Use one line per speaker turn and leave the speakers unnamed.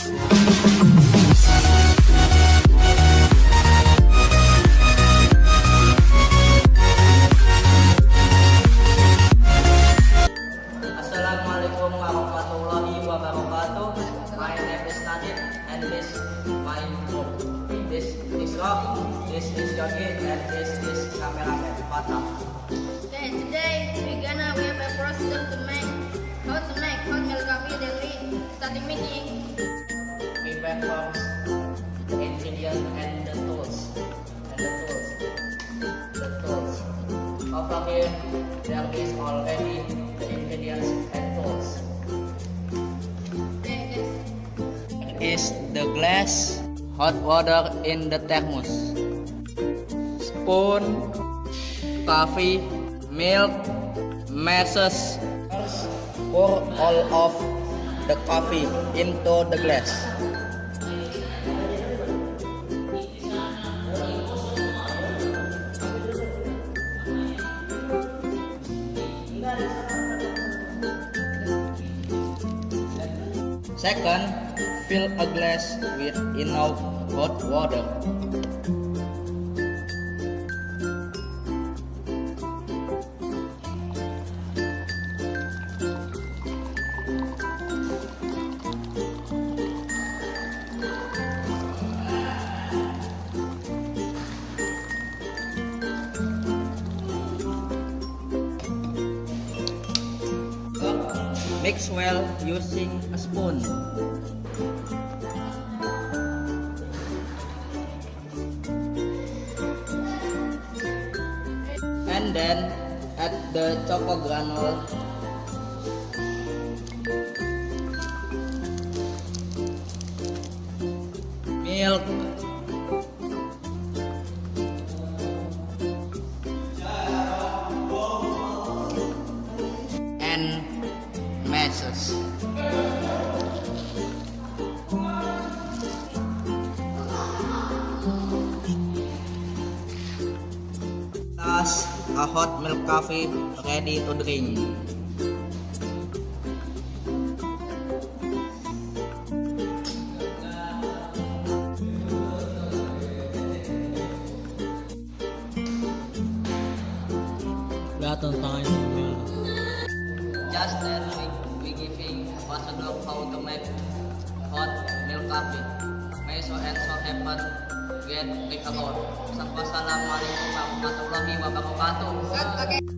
Assalamualaikum warahmatullahi wabarakatuh. My name is Nadim and this my book. This is Rock, this is Yogi, and this is cameraman Fatah.
Okay, today we have a procedure to make hot milk coffee daily starting making.
Prepare forms, the ingredients and the tools. Over here there is already the ingredients and tools.
Okay,
Is the glass, hot water in the thermos, spoon, coffee, milk, masses. Pour all of the coffee into the glass. Second, fill a glass with enough hot water. Mix well using a spoon. And then add the choco granule, milk, and masses. Thus, a hot milk coffee ready to drink. Just then we giving prosedure how to make hot milk coffee. May so and so happen get take about. Wassalamualaikum warahmatullahi wabarakatuh.
okay.